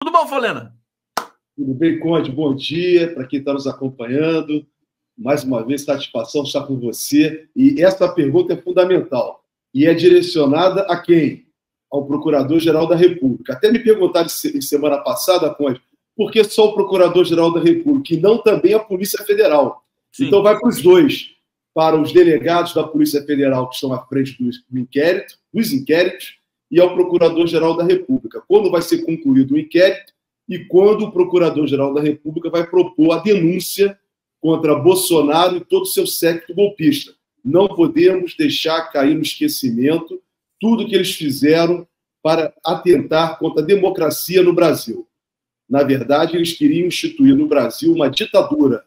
Tudo bom, Folena? Tudo bem, Conde? Bom dia para quem está nos acompanhando. Mais uma vez, satisfação estar com você. E essa pergunta é fundamental. E é direcionada a quem? Ao Procurador-Geral da República. Até me perguntaram semana passada, Conde, por que só o Procurador-Geral da República e não também a Polícia Federal? Sim. Então vai para os dois, para os delegados da Polícia Federal que estão à frente dos inquéritos e ao Procurador-Geral da República. Quando vai ser concluído o inquérito e quando o Procurador-Geral da República vai propor a denúncia contra Bolsonaro e todo o seu séquito golpista. Não podemos deixar cair no esquecimento tudo que eles fizeram para atentar contra a democracia no Brasil. Na verdade, eles queriam instituir no Brasil uma ditadura.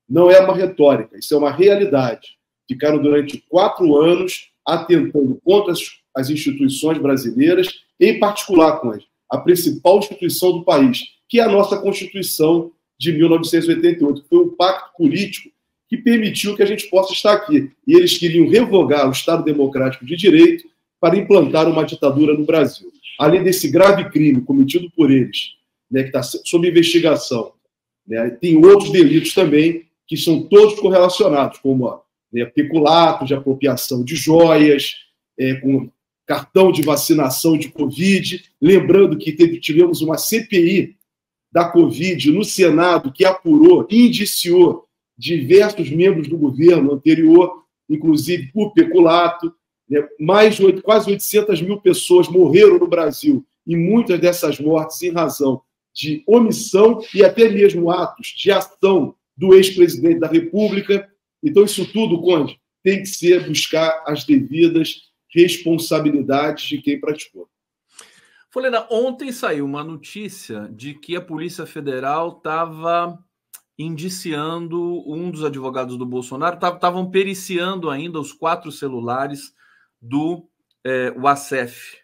Não é uma retórica, isso é uma realidade. Ficaram durante 4 anos atentando contra as instituições brasileiras, em particular com a principal instituição do país, que é a nossa Constituição de 1988. Foi um pacto político que permitiu que a gente possa estar aqui. E eles queriam revogar o Estado Democrático de Direito para implantar uma ditadura no Brasil. Além desse grave crime cometido por eles, né, que está sob investigação, né, tem outros delitos também que são todos correlacionados, como peculato de apropriação de joias, com cartão de vacinação de Covid. Lembrando que tivemos uma CPI da Covid no Senado que apurou e indiciou diversos membros do governo anterior, inclusive por peculato. Quase 800 mil pessoas morreram no Brasil, e muitas dessas mortes em razão de omissão e até mesmo atos de ação do ex-presidente da República. Então, isso tudo, Conde, tem que ser buscar as devidas responsabilidades de quem praticou. Folena, ontem saiu uma notícia de que a Polícia Federal estava indiciando um dos advogados do Bolsonaro, estavam periciando ainda os 4 celulares do Wassef,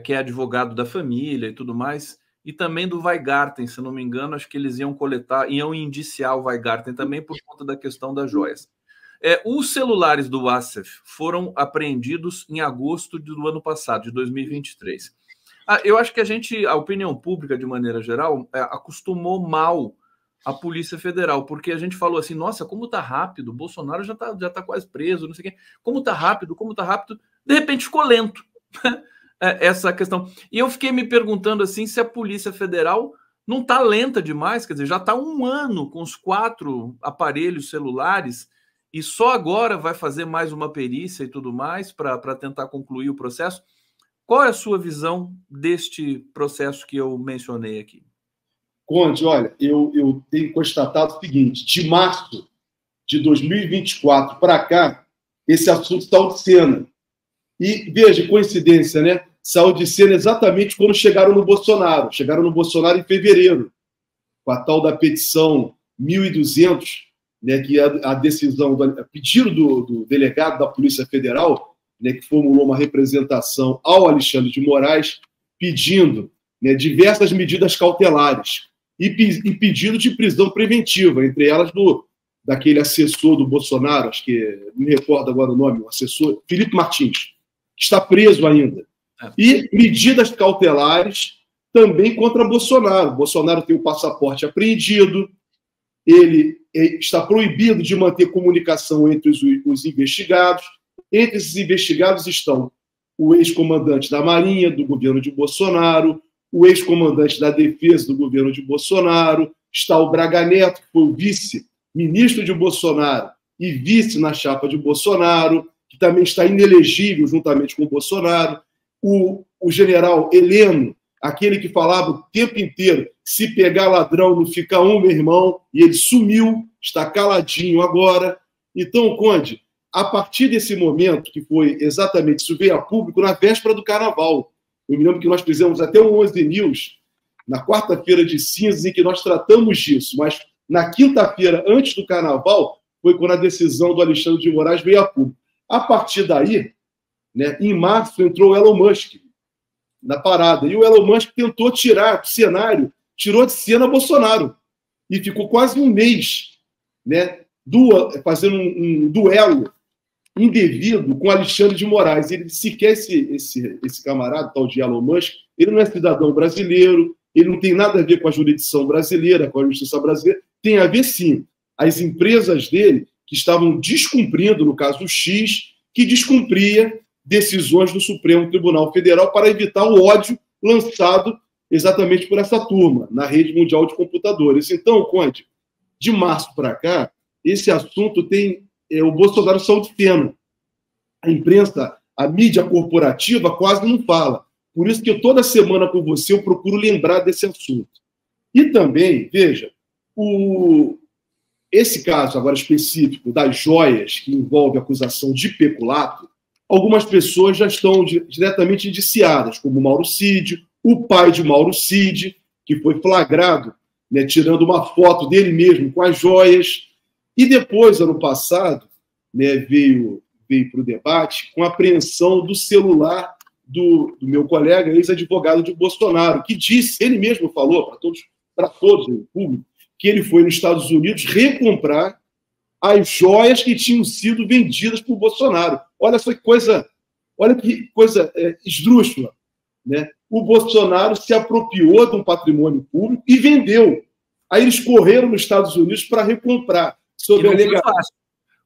que é advogado da família e tudo mais, e também do Weingarten, se não me engano, acho que eles iam indiciar o Weingarten também por conta da questão das joias. Os celulares do Wassef foram apreendidos em agosto do ano passado, de 2023. Eu acho que a opinião pública, de maneira geral, acostumou mal a Polícia Federal, porque a gente falou assim, nossa, como tá rápido, o Bolsonaro já tá quase preso, não sei o quê, como tá rápido, de repente ficou lento essa questão. E eu fiquei me perguntando assim, se a Polícia Federal não tá lenta demais, quer dizer, já tá 1 ano com os 4 aparelhos celulares e só agora vai fazer mais uma perícia e tudo mais para tentar concluir o processo. Qual é a sua visão deste processo que eu mencionei aqui? Conde, olha, eu tenho constatado o seguinte, de março de 2024 para cá, esse assunto saiu de cena. E, veja, coincidência, né? Saiu de cena exatamente quando chegaram no Bolsonaro. Chegaram no Bolsonaro em fevereiro, com a tal da petição 1.200, né, que a decisão, a pedido do delegado da Polícia Federal, né, que formulou uma representação ao Alexandre de Moraes, pedindo, né, diversas medidas cautelares e pedido de prisão preventiva, entre elas daquele assessor do Bolsonaro, acho que não me recordo agora o nome, o assessor Felipe Martins, que está preso ainda. E medidas cautelares também contra Bolsonaro. Bolsonaro tem o passaporte apreendido, ele está proibido de manter comunicação entre os investigados. Entre esses investigados estão o ex-comandante da Marinha, do governo de Bolsonaro, o ex-comandante da Defesa do governo de Bolsonaro, está o Braga Neto, que foi o vice-ministro de Bolsonaro e vice na chapa de Bolsonaro, que também está inelegível juntamente com o Bolsonaro, o general Heleno, aquele que falava o tempo inteiro, se pegar ladrão não fica um, meu irmão, e ele sumiu, está caladinho agora. Então, Conde, a partir desse momento, que foi exatamente, isso veio a público na véspera do Carnaval. Eu me lembro que nós fizemos até um 11 News, na quarta-feira de cinzas, em que nós tratamos disso, mas na quinta-feira, antes do Carnaval, foi quando a decisão do Alexandre de Moraes veio a público. A partir daí, né, em março, entrou o Elon Musk na parada, e o Elon Musk tentou tirar do cenário, tirou de cena Bolsonaro, e ficou quase 1 mês, né, fazendo um duelo indevido com Alexandre de Moraes. Ele sequer esse camarada, tal de Elon Musk, ele não é cidadão brasileiro, ele não tem nada a ver com a jurisdição brasileira, com a justiça brasileira, tem a ver, sim, as empresas dele que estavam descumprindo, no caso X, que descumpria decisões do Supremo Tribunal Federal para evitar o ódio lançado exatamente por essa turma, na rede mundial de computadores. Então, Conde, de março para cá, esse assunto tem... o Bolsonaro saiu de cena. A imprensa, a mídia corporativa quase não fala. Por isso que eu, toda semana com você, eu procuro lembrar desse assunto. E também, veja, esse caso agora específico das joias, que envolve acusação de peculato, algumas pessoas já estão diretamente indiciadas, como Mauro Cid, o pai de Mauro Cid, que foi flagrado, né, tirando uma foto dele mesmo com as joias. E depois, ano passado, né, veio para o debate com a apreensão do celular do meu colega, ex-advogado de Bolsonaro, que disse, ele mesmo falou para todos no público, que ele foi nos Estados Unidos recomprar as joias que tinham sido vendidas por Bolsonaro. Olha que coisa esdrúxula, né? O Bolsonaro se apropriou de um patrimônio público e vendeu. Aí eles correram nos Estados Unidos para recomprar. Sob a alegação.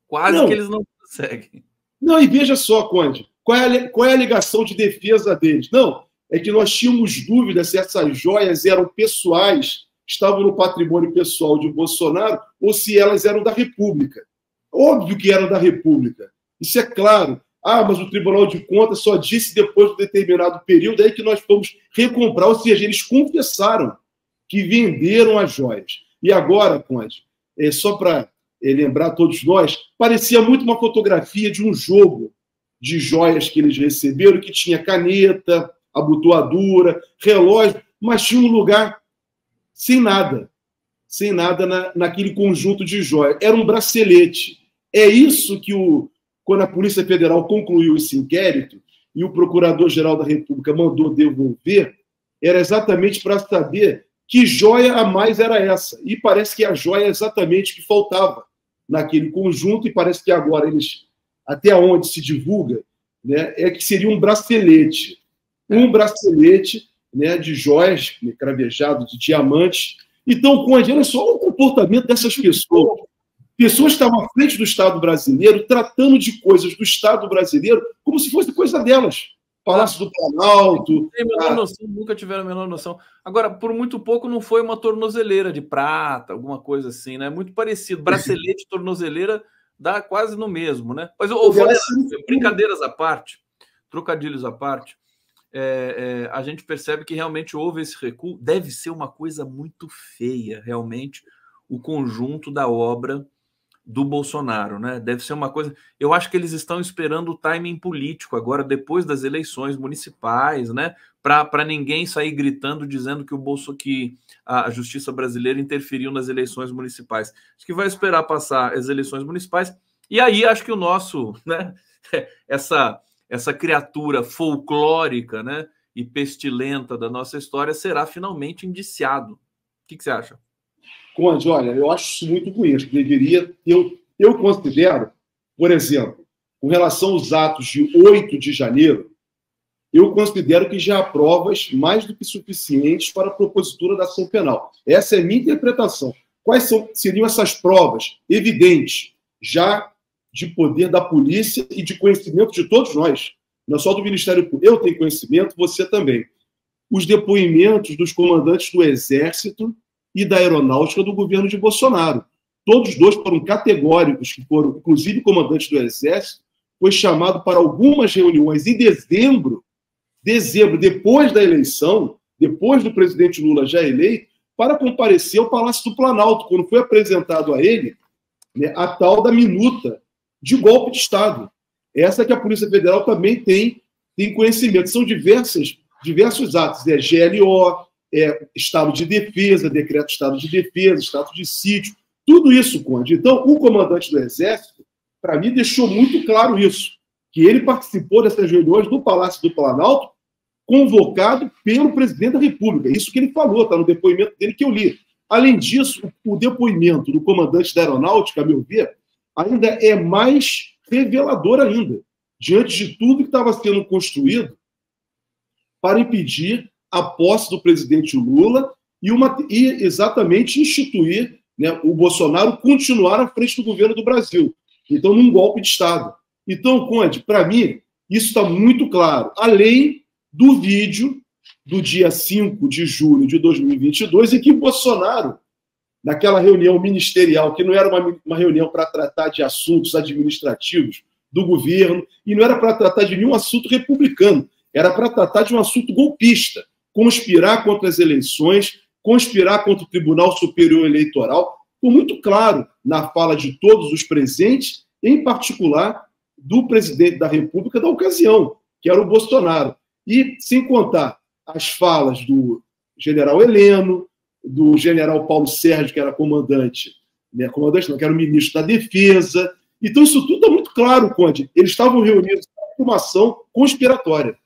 Quase que eles não conseguem. Não, e veja só, Conde, qual é a alegação de defesa deles? Não, é que nós tínhamos dúvidas se essas joias eram pessoais, estavam no patrimônio pessoal de Bolsonaro, ou se elas eram da República. Óbvio que eram da República. Isso é claro. Ah, mas o Tribunal de Contas só disse depois de um determinado período aí que nós fomos recomprar, ou seja, eles confessaram que venderam as joias. E agora, Conde, só para lembrar a todos nós, parecia muito uma fotografia de um jogo de joias que eles receberam, que tinha caneta, abotoadura, relógio, mas tinha um lugar sem nada naquele conjunto de joias. Era um bracelete. É isso que quando a Polícia Federal concluiu esse inquérito e o Procurador-Geral da República mandou devolver, era exatamente para saber que joia a mais era essa. E parece que a joia é exatamente o que faltava naquele conjunto, e parece que agora eles, até onde se divulga, né, é que seria um bracelete. Um bracelete, né, de joias, cravejado de diamantes. Então, Conde, olha só o comportamento dessas pessoas. Pessoas que estavam à frente do Estado brasileiro, tratando de coisas do Estado brasileiro como se fosse coisa delas. Palácio do Planalto. Não tem a menor noção, nunca tiveram a menor noção. Agora, por muito pouco, não foi uma tornozeleira de prata, alguma coisa assim, né? Muito parecido. Bracelete, tornozeleira, dá quase no mesmo, né? Mas, brincadeiras à parte, trocadilhos à parte, a gente percebe que realmente houve esse recuo. Deve ser uma coisa muito feia, realmente, o conjunto da obra do Bolsonaro, né? Deve ser uma coisa... Eu acho que eles estão esperando o timing político agora, depois das eleições municipais, né? Para ninguém sair gritando, dizendo que a justiça brasileira interferiu nas eleições municipais. Acho que vai esperar passar as eleições municipais, e aí acho que o nosso, né? Essa criatura folclórica, né? E pestilenta da nossa história será finalmente indiciado. O que você acha? Conde, olha, eu acho isso muito ruim. Acho que deveria. Eu considero, por exemplo, com relação aos atos de 8 de janeiro, eu considero que já há provas mais do que suficientes para a propositura da ação penal. Essa é a minha interpretação. Quais seriam essas provas evidentes, já de poder da polícia e de conhecimento de todos nós? Não só do Ministério Público. Eu tenho conhecimento, você também. Os depoimentos dos comandantes do Exército e da Aeronáutica do governo de Bolsonaro. Todos os dois foram categóricos, que foram, inclusive, comandantes do Exército, foi chamado para algumas reuniões em dezembro, depois da eleição, depois do presidente Lula já eleito, para comparecer ao Palácio do Planalto, quando foi apresentado a ele, né, a tal da minuta de golpe de Estado. Essa que a Polícia Federal também tem conhecimento. São diversos atos, GLO, estado de defesa, decreto de estado de defesa, estado de sítio, tudo isso, Conde. Então, o comandante do Exército, para mim, deixou muito claro isso, que ele participou dessas reuniões no Palácio do Planalto, convocado pelo presidente da República. Isso que ele falou, está no depoimento dele que eu li. Além disso, o depoimento do comandante da Aeronáutica, a meu ver, ainda é mais revelador ainda, diante de tudo que estava sendo construído para impedir a posse do presidente Lula e exatamente instituir, né, o Bolsonaro continuar à frente do governo do Brasil. Então, num golpe de Estado. Então, Conde, para mim, isso está muito claro. Além do vídeo do dia 5 de julho de 2022, em que Bolsonaro, naquela reunião ministerial, que não era uma reunião para tratar de assuntos administrativos do governo, e não era para tratar de nenhum assunto republicano, era para tratar de um assunto golpista, conspirar contra as eleições, conspirar contra o Tribunal Superior Eleitoral. Ficou muito claro na fala de todos os presentes, em particular do presidente da República da ocasião, que era o Bolsonaro. E, sem contar as falas do general Heleno, do general Paulo Sérgio, que era comandante, né, comandante não, que era o ministro da Defesa. Então, isso tudo está muito claro, Conde. Eles estavam reunidos para uma ação conspiratória.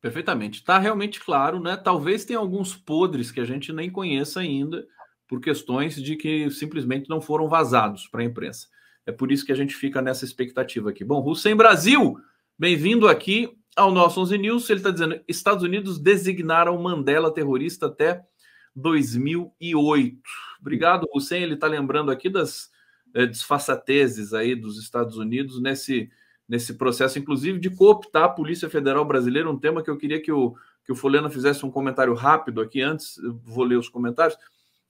Perfeitamente. Está realmente claro, né? Talvez tenha alguns podres que a gente nem conheça ainda, por questões de que simplesmente não foram vazados para a imprensa. É por isso que a gente fica nessa expectativa aqui. Bom, Hussein Brasil, bem-vindo aqui ao nosso 11 News. Ele está dizendo: Estados Unidos designaram Mandela terrorista até 2008. Obrigado, Hussein. Ele está lembrando aqui das desfaçatezes aí dos Estados Unidos nesse processo, inclusive, de cooptar a Polícia Federal Brasileira, um tema que eu queria que o Folena fizesse um comentário rápido aqui antes, eu vou ler os comentários,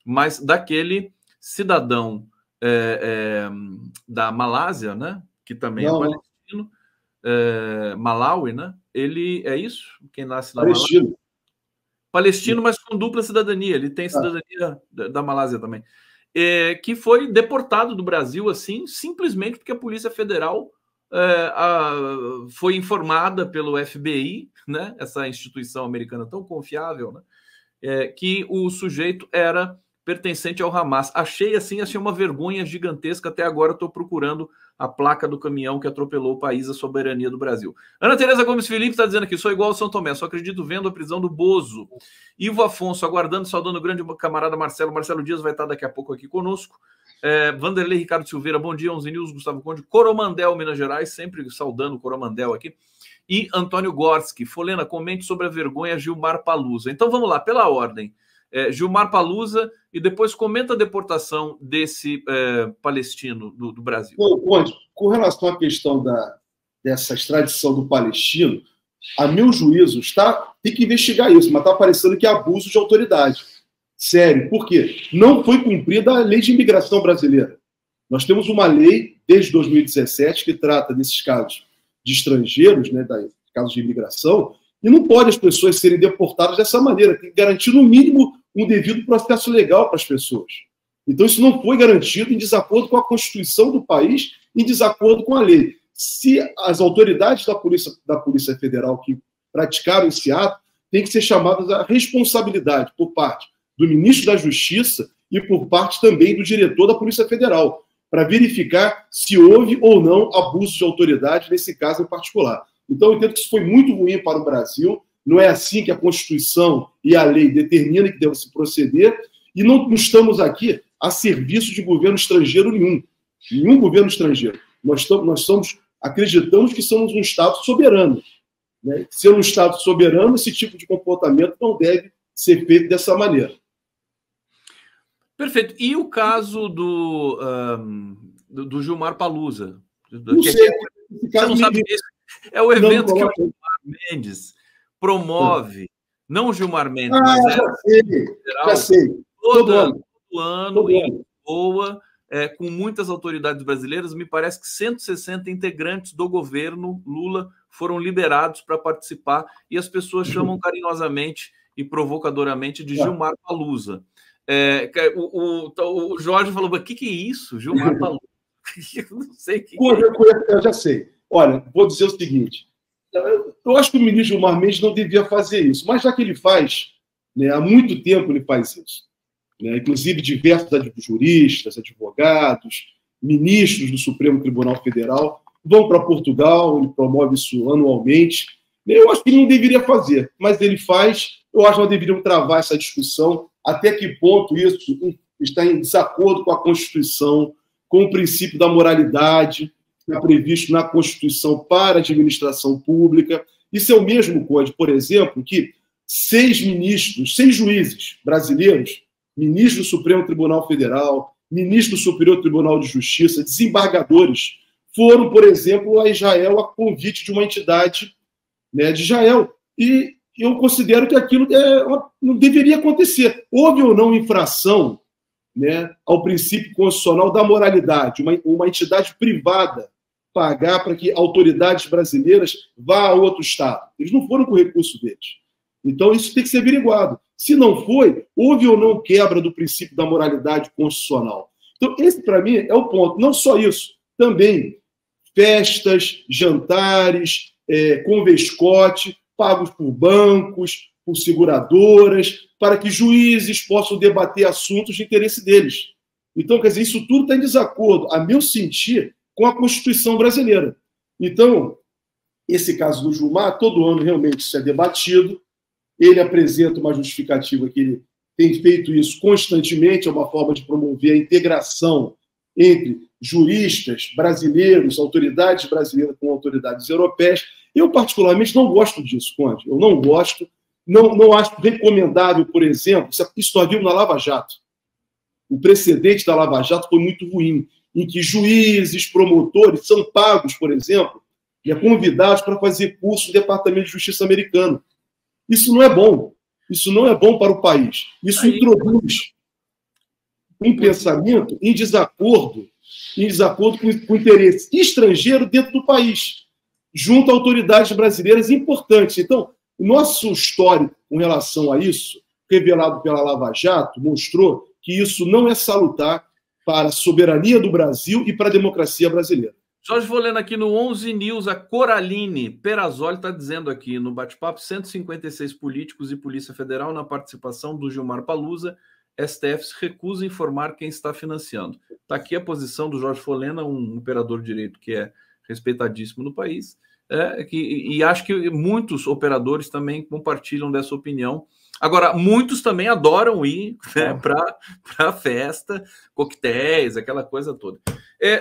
mas daquele cidadão da Malásia, né, que também é palestino, Malawi, né? Ele é isso? Quem nasce na Malásia? Palestino, mas com dupla cidadania. Ele tem cidadania da Malásia também. Que foi deportado do Brasil, assim, simplesmente porque a Polícia Federal foi informada pelo FBI, né? Essa instituição americana tão confiável, né? Que o sujeito era pertencente ao Hamas. Achei uma vergonha gigantesca. Até agora estou procurando a placa do caminhão que atropelou o país, a soberania do Brasil. Ana Tereza Gomes Felipe está dizendo aqui: sou igual ao São Tomé, só acredito vendo a prisão do Bozo. Ivo Afonso, aguardando, saudando o grande camarada Marcelo Dias, vai estar daqui a pouco aqui conosco. Vanderlei Ricardo Silveira, bom dia, 11 News, Gustavo Conde, Coromandel, Minas Gerais, sempre saudando o Coromandel aqui. E Antônio Gorski, Folena, comente sobre a vergonha Gilmar Palusa. Então vamos lá, pela ordem. Gilmar Palusa, e depois comenta a deportação desse palestino do Brasil. Bom, Conde, com relação à questão dessa extradição do palestino, a meu juízo, tem que investigar isso, mas está parecendo que é abuso de autoridade. Sério, por quê? Não foi cumprida a lei de imigração brasileira. Nós temos uma lei, desde 2017, que trata desses casos de estrangeiros, né, casos de imigração, e não pode as pessoas serem deportadas dessa maneira. Tem que garantir, no mínimo, um devido processo legal para as pessoas. Então, isso não foi garantido, em desacordo com a Constituição do país, em desacordo com a lei. Se as autoridades da Polícia Federal que praticaram esse ato têm que ser chamadas à responsabilidade por parte do ministro da Justiça e por parte também do diretor da Polícia Federal, para verificar se houve ou não abuso de autoridade nesse caso em particular. Então, eu entendo que isso foi muito ruim para o Brasil. Não é assim que a Constituição e a lei determinam que deve se proceder, e não estamos aqui a serviço de governo estrangeiro nenhum governo estrangeiro. Nós acreditamos que somos um Estado soberano. Né? Sendo um Estado soberano, esse tipo de comportamento não deve ser feito dessa maneira. Perfeito. E o caso do Gilmar Palusa? Não sei. Você não sabe isso? É o evento que o Gilmar Mendes promove. Não o Gilmar Mendes, mas já sei. Todo ano em Lisboa, com muitas autoridades brasileiras. Me parece que 160 integrantes do governo Lula foram liberados para participar, e as pessoas chamam carinhosamente e provocadoramente de Gilmar Palusa. O Jorge falou: o que é isso, Gilmar Palusa? Não sei o que eu já sei. Olha, vou dizer o seguinte: eu acho que o ministro Gilmar Mendes não devia fazer isso, mas já que ele faz, né, há muito tempo ele faz isso. Né, inclusive diversos juristas, advogados, ministros do Supremo Tribunal Federal vão para Portugal, ele promove isso anualmente. Eu acho que ele não deveria fazer, mas ele faz. Eu acho que nós deveríamos travar essa discussão, até que ponto isso está em desacordo com a Constituição, com o princípio da moralidade, que está previsto na Constituição para a administração pública. Isso é o mesmo, Conde, por exemplo, que 6 ministros, 6 juízes brasileiros, ministro do Supremo Tribunal Federal, ministro do Superior Tribunal de Justiça, desembargadores, foram, por exemplo, a Israel a convite de uma entidade, né, de Israel. E eu considero que aquilo não deveria acontecer. Houve ou não infração, né, ao princípio constitucional da moralidade, uma entidade privada pagar para que autoridades brasileiras vá a outro Estado. Eles não foram com o recurso deles. Então, isso tem que ser averiguado. Se não foi, houve ou não quebra do princípio da moralidade constitucional. Então, esse, para mim, é o ponto. Não só isso, também festas, jantares, com vescote, pagos por bancos, por seguradoras, para que juízes possam debater assuntos de interesse deles. Então, quer dizer, isso tudo está em desacordo, a meu sentir, com a Constituição brasileira. Então, esse caso do Gilmar, todo ano realmente isso é debatido, ele apresenta uma justificativa que ele tem feito isso constantemente, é uma forma de promover a integração entre juristas brasileiros, autoridades brasileiras com autoridades europeias. Eu, particularmente, não gosto disso, Conde. Eu não gosto, não acho recomendável, por exemplo, isso nós vimos na Lava Jato. O precedente da Lava Jato foi muito ruim, em que juízes, promotores são pagos, por exemplo, e convidados para fazer curso no Departamento de Justiça americano. Isso não é bom. Isso não é bom para o país. Isso introduz um pensamento em desacordo com o interesse estrangeiro dentro do país, junto a autoridades brasileiras importantes. Então, o nosso histórico com relação a isso, revelado pela Lava Jato, mostrou que isso não é salutar para a soberania do Brasil e para a democracia brasileira. Jorge, vou lendo aqui no 11 News, a Coraline Perazzoli está dizendo aqui no bate-papo, 156 políticos e Polícia Federal na participação do Gilmar Palusa, STF se recusa a informar quem está financiando. Está aqui a posição do Jorge Folena, um operador de direito que é respeitadíssimo no país, e acho que muitos operadores também compartilham dessa opinião. Agora, muitos também adoram ir, né, para festa, coquetéis, aquela coisa toda.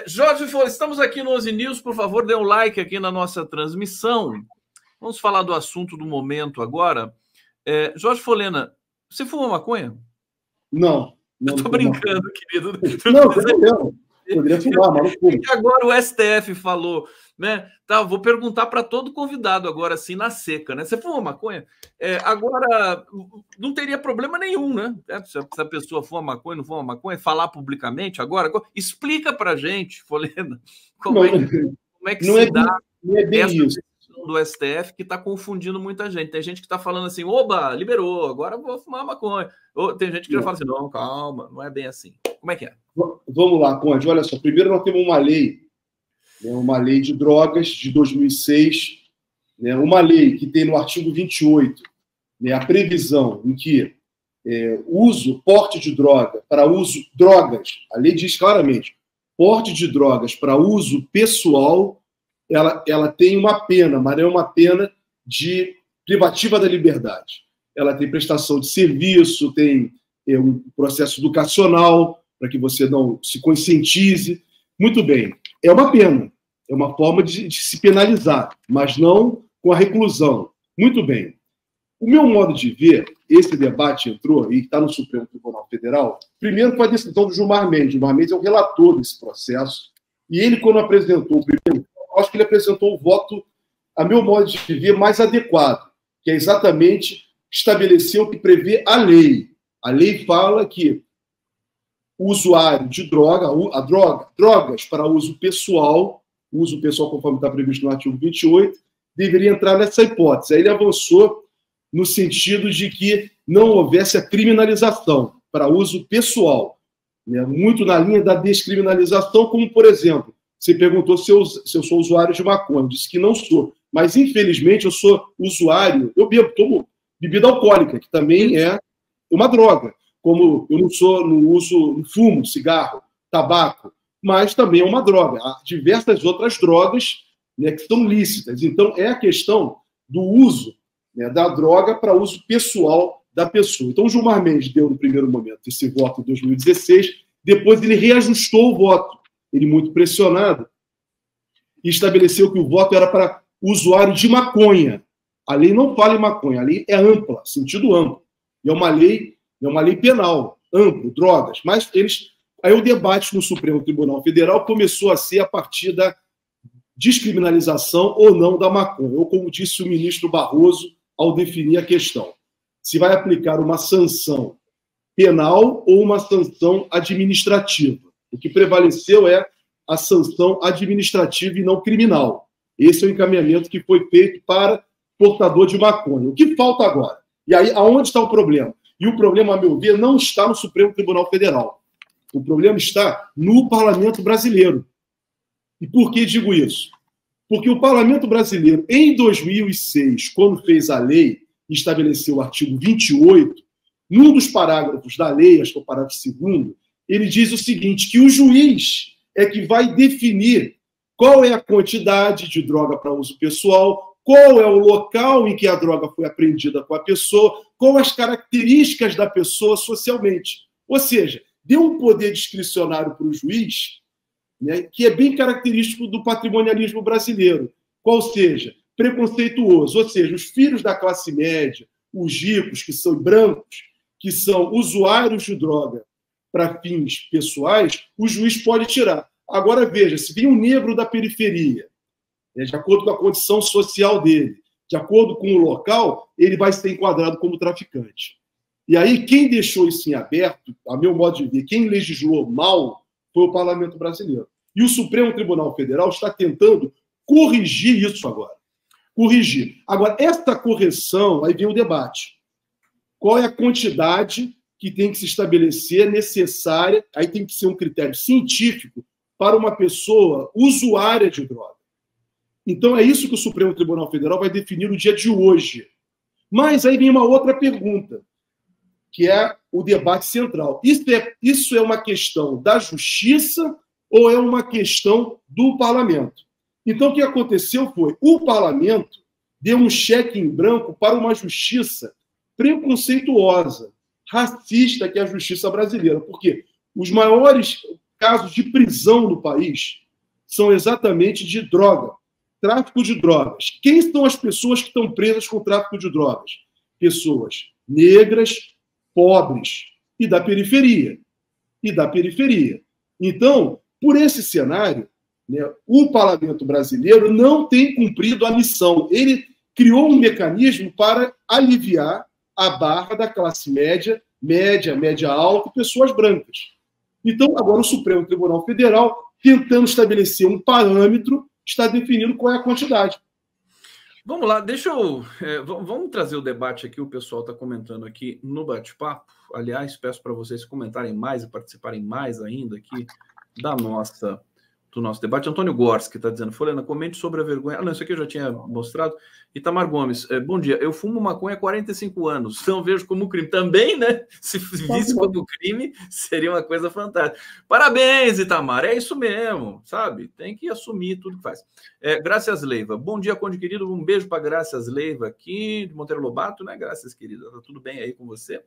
Jorge, estamos aqui no 11 News, por favor, dê um like aqui na nossa transmissão. Vamos falar do assunto do momento agora. Jorge Folena, você fuma maconha? Não. Estou brincando, querido. Não, poderia fumar, mas não fumo. Agora o STF falou, né? Tá, vou perguntar para todo convidado agora, assim, na seca, né? Você fuma maconha? Agora, não teria problema nenhum, né? Se a pessoa fuma maconha, não fuma maconha, falar publicamente agora explica para a gente, Folena, como é que se dá essa decisão do STF que está confundindo muita gente. Tem gente que está falando assim, oba, liberou, agora vou fumar maconha. Tem gente que já fala assim, não, calma, não é bem assim. Como é que é? Vamos lá, Conde. Olha só, primeiro nós temos uma lei de drogas de 2006, né, uma lei que tem no artigo 28, né, a previsão em que porte de droga para uso drogas, a lei diz claramente, porte de drogas para uso pessoal, ela tem uma pena, mas não é uma pena de privativa da liberdade. Ela tem prestação de serviço, tem um processo educacional para que você não se conscientize. Muito bem, é uma pena, é uma forma de se penalizar, mas não com a reclusão. Muito bem. O meu modo de ver, esse debate entrou e está no Supremo Tribunal Federal, primeiro com a decisão do Gilmar Mendes. Gilmar Mendes é o relator desse processo, e ele, quando apresentou o primeiro, acho que ele apresentou o voto, a meu modo de ver, mais adequado, que é exatamente estabelecer o que prevê a lei. A lei fala que o usuário de drogas para uso pessoal conforme está previsto no artigo 28, deveria entrar nessa hipótese. Aí ele avançou no sentido de que não houvesse a criminalização para uso pessoal, né? Muito na linha da descriminalização, como, por exemplo, você perguntou se eu sou usuário de maconha, eu disse que não sou, mas infelizmente eu sou usuário, eu tomo bebida alcoólica, que também é uma droga, como eu não fumo cigarro, tabaco, mas também é uma droga. Há diversas outras drogas, né, que são lícitas. Então, é a questão do uso, né, da droga para uso pessoal da pessoa. Então, o Gilmar Mendes deu, no primeiro momento, esse voto em 2016, depois ele reajustou o voto, ele muito pressionado, e estabeleceu que o voto era para usuário de maconha. A lei não fala em maconha, a lei é ampla, sentido amplo. E é uma lei penal, ampla, drogas. Mas aí o debate no Supremo Tribunal Federal começou a ser a partir da descriminalização ou não da maconha, ou como disse o ministro Barroso ao definir a questão. Se vai aplicar uma sanção penal ou uma sanção administrativa. O que prevaleceu é a sanção administrativa e não criminal. Esse é o encaminhamento que foi feito para portador de maconha. O que falta agora? E aí, aonde está o problema? E o problema, a meu ver, não está no Supremo Tribunal Federal. O problema está no Parlamento Brasileiro. E por que digo isso? Porque o Parlamento Brasileiro, em 2006, quando fez a lei, estabeleceu o artigo 28, num dos parágrafos da lei, acho que é o parágrafo 2º, ele diz o seguinte, que o juiz é que vai definir qual é a quantidade de droga para uso pessoal, qual é o local em que a droga foi apreendida com a pessoa, quais as características da pessoa socialmente. Ou seja, deu um poder discricionário para o juiz, né, que é bem característico do patrimonialismo brasileiro, qual seja, preconceituoso, ou seja, os filhos da classe média, os ricos, que são brancos, que são usuários de droga para fins pessoais, o juiz pode tirar. Agora, veja, se vem um negro da periferia, né, de acordo com a condição social dele, de acordo com o local, ele vai ser enquadrado como traficante. E aí, quem deixou isso em aberto, a meu modo de ver, quem legislou mal, foi o Parlamento Brasileiro. E o Supremo Tribunal Federal está tentando corrigir isso agora. Corrigir. Agora, esta correção, aí vem o debate. Qual é a quantidade que tem que se estabelecer necessária, aí tem que ser um critério científico para uma pessoa usuária de droga. Então, é isso que o Supremo Tribunal Federal vai definir no dia de hoje. Mas aí vem uma outra pergunta, que é o debate central. Isso é uma questão da justiça ou é uma questão do parlamento? Então, o que aconteceu foi, o parlamento deu um cheque em branco para uma justiça preconceituosa, racista, que é a justiça brasileira. Porque os maiores casos de prisão no país são exatamente de droga, tráfico de drogas. Quem são as pessoas que estão presas com tráfico de drogas? Pessoas negras, pobres e da periferia. Então, por esse cenário, né, o Parlamento Brasileiro não tem cumprido a missão. Ele criou um mecanismo para aliviar a barra da classe média alta e pessoas brancas. Então, agora o Supremo Tribunal Federal, tentando estabelecer um parâmetro, está definindo qual é a quantidade. Vamos lá, vamos trazer o debate aqui, o pessoal está comentando aqui no bate-papo. Aliás, peço para vocês comentarem mais e participarem mais ainda aqui do nosso debate. Antônio Gorski está dizendo, Folena, comente sobre a vergonha. Ah, não, isso aqui eu já tinha mostrado. Itamar Gomes, bom dia. Eu fumo maconha há 45 anos, então vejo como crime. Também, né? Se visse como crime, seria uma coisa fantástica. Parabéns, Itamar. É isso mesmo, sabe? Tem que assumir tudo que faz. Graças Leiva. Bom dia, Conde querido. Um beijo para Graças Leiva aqui, de Monteiro Lobato, né? Graças, querida. Tá tudo bem aí com você?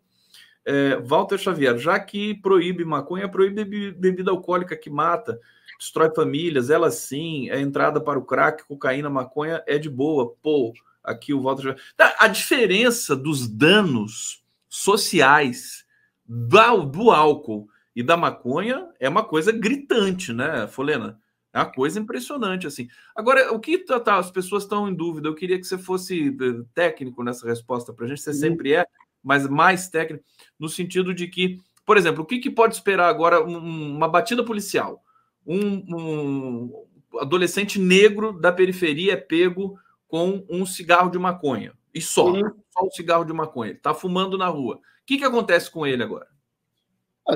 Walter Xavier, já que proíbe maconha, proíbe bebida alcoólica que mata, destrói famílias, ela sim, a entrada para o crack, cocaína, maconha é de boa. Pô, aqui o Walter... A diferença dos danos sociais do álcool e da maconha é uma coisa gritante, né, Folena? É uma coisa impressionante, assim. Agora, o que as pessoas estão em dúvida, eu queria que você fosse técnico nessa resposta para a gente, você sempre é, mas mais técnico, no sentido de que, por exemplo, o que pode esperar agora uma batida policial? Um adolescente negro da periferia é pego com um cigarro de maconha. E só um cigarro de maconha. Ele está fumando na rua. O que acontece com ele agora?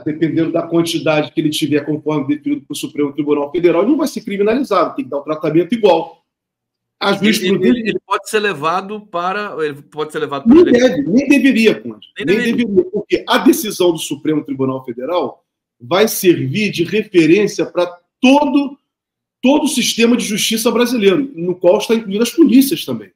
Dependendo da quantidade que ele tiver, conforme definido pelo Supremo Tribunal Federal, ele não vai ser criminalizado. Tem que dar um tratamento igual. Ele pode ser levado para... Nem deveria, Conde. Nem deveria, porque a decisão do Supremo Tribunal Federal vai servir de referência para todo o sistema de justiça brasileiro, no qual está incluído as polícias também.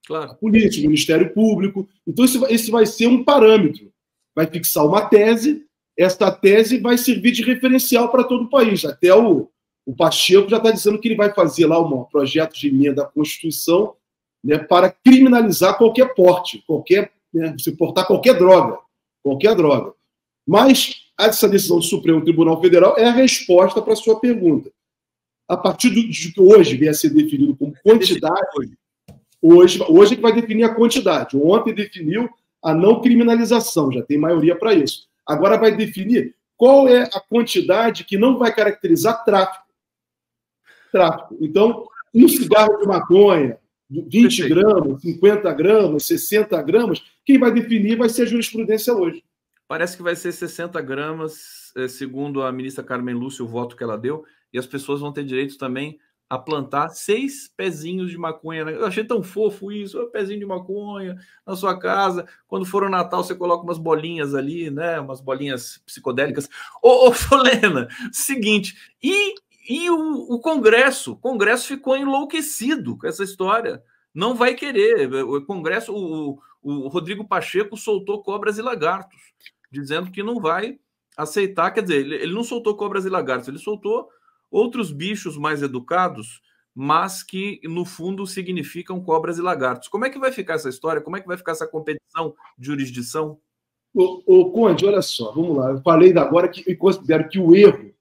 Claro. A polícia, o Ministério Público. Então, esse vai ser um parâmetro. Vai fixar uma tese, esta tese vai servir de referencial para todo o país. Até o Pacheco já está dizendo que ele vai fazer lá um projeto de emenda à Constituição né, para criminalizar qualquer porte, se portar qualquer droga. Mas essa decisão do Supremo Tribunal Federal é a resposta para a sua pergunta. A partir de que hoje vier a ser definido como quantidade, hoje é que vai definir a quantidade. Ontem definiu a não criminalização, já tem maioria para isso. Agora vai definir qual é a quantidade que não vai caracterizar tráfico. Então, um cigarro de maconha, 20 gramas, 50 gramas, 60 gramas, quem vai definir vai ser a jurisprudência hoje. Parece que vai ser 60 gramas, segundo a ministra Carmen Lúcia, o voto que ela deu, e as pessoas vão ter direito também a plantar 6 pezinhos de maconha. Eu achei tão fofo isso, um pezinho de maconha na sua casa. Quando for o Natal, você coloca umas bolinhas ali, né? Umas bolinhas psicodélicas. Ô Folena, seguinte, e o Congresso? O Congresso ficou enlouquecido com essa história. Não vai querer. O Congresso, o Rodrigo Pacheco soltou cobras e lagartos, dizendo que não vai aceitar. Quer dizer, ele não soltou cobras e lagartos, ele soltou outros bichos mais educados, mas que, no fundo, significam cobras e lagartos. Como é que vai ficar essa história? Como é que vai ficar essa competição de jurisdição? Ô Conde, olha só, vamos lá. Eu falei agora que eu considero que o erro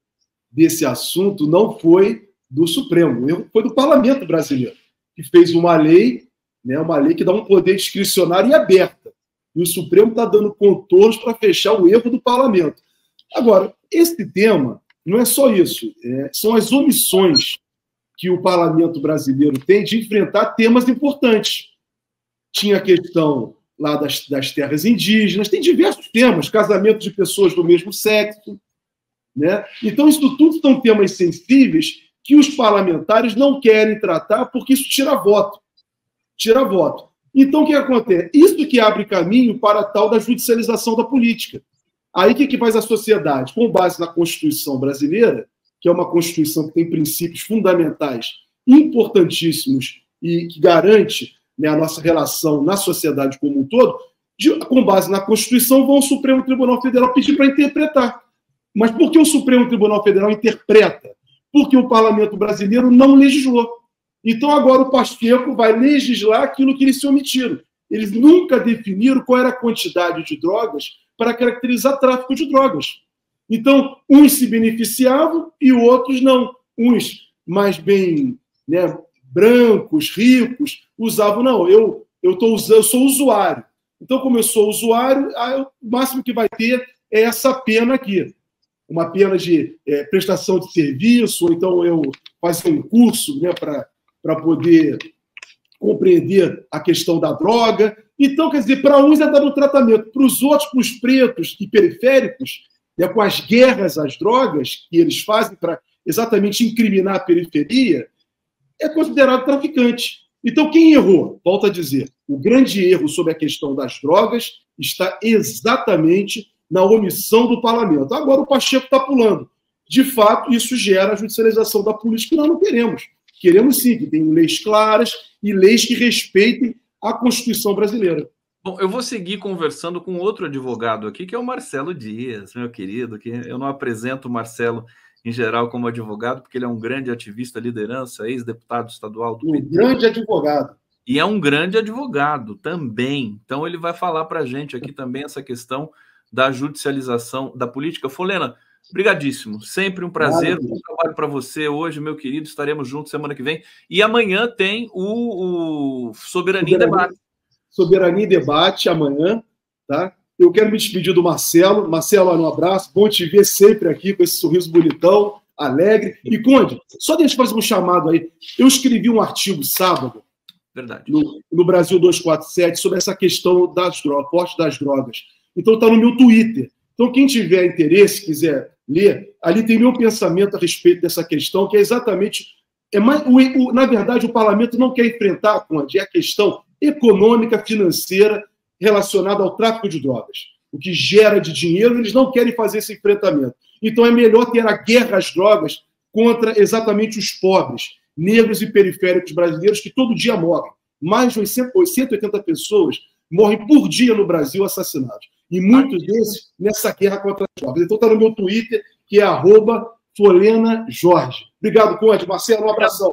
desse assunto não foi do Supremo, o erro foi do Parlamento brasileiro, que fez uma lei, né, uma lei que dá um poder discricionário e aberta. E o Supremo está dando contornos para fechar o erro do Parlamento. Agora, esse tema não é só isso, são as omissões que o Parlamento brasileiro tem de enfrentar temas importantes. Tinha a questão lá das terras indígenas, tem diversos temas, casamento de pessoas do mesmo sexo, né? Então, isso tudo são temas sensíveis que os parlamentares não querem tratar porque isso tira voto. Então, o que acontece? Isso que abre caminho para a tal da judicialização da política. Aí, o que faz a sociedade? Com base na Constituição brasileira, que é uma Constituição que tem princípios fundamentais importantíssimos e que garante, né, a nossa relação na sociedade como um todo, com base na Constituição, vão ao Supremo Tribunal Federal pedir para interpretar. Mas por que o Supremo Tribunal Federal interpreta? Porque o Parlamento brasileiro não legislou. Então, agora o Pacheco vai legislar aquilo que eles se omitiram. Eles nunca definiram qual era a quantidade de drogas para caracterizar tráfico de drogas. Então, uns se beneficiavam e outros não. Uns mais bem, né, brancos, ricos, usavam, não, eu sou usuário. Então, como eu sou usuário, o máximo que vai ter é essa pena aqui. Uma pena de prestação de serviço, ou então eu fazer um curso, né, para poder compreender a questão da droga. Então, quer dizer, para uns é dado tratamento, para os outros, para os pretos e periféricos, né, com as guerras às drogas que eles fazem para exatamente incriminar a periferia, é considerado traficante. Então, quem errou? Volto a dizer, o grande erro sobre a questão das drogas está exatamente na omissão do parlamento. Agora o Pacheco está pulando. De fato, isso gera a judicialização da política que nós não queremos. Queremos sim que tenham leis claras e leis que respeitem a Constituição brasileira. Bom, eu vou seguir conversando com outro advogado aqui, que é o Marcelo Dias, meu querido, que eu não apresento o Marcelo em geral como advogado, porque ele é um grande ativista, liderança, ex-deputado estadual do PT. Um grande advogado. E é um grande advogado também. Então ele vai falar para a gente aqui também essa questão da judicialização da política. Folena, brigadíssimo. Sempre um prazer. Bom trabalho para você hoje, meu querido. Estaremos juntos semana que vem. E amanhã tem o Soberania em Debate. Soberania em Debate amanhã, tá? Eu quero me despedir do Marcelo. Marcelo, um abraço. Bom te ver sempre aqui com esse sorriso bonitão, alegre. E, Conde, só deixa eu fazer um chamado aí. Eu escrevi um artigo sábado, verdade, no Brasil 247, sobre essa questão das drogas, porte das drogas. Então, está no meu Twitter. Então, quem tiver interesse, quiser ler, ali tem meu pensamento a respeito dessa questão, que é exatamente... na verdade, o parlamento não quer enfrentar, Conde, é a questão econômica, financeira, relacionada ao tráfico de drogas. O que gera de dinheiro, eles não querem fazer esse enfrentamento. Então, é melhor ter a guerra às drogas contra exatamente os pobres, negros e periféricos brasileiros, que todo dia morrem. Mais de 180 pessoas morrem por dia no Brasil assassinados. E muitos desses nessa guerra contra as drogas. Então está no meu Twitter, que é @FolenaJorge. Obrigado, Conde. Marcelo, um abração.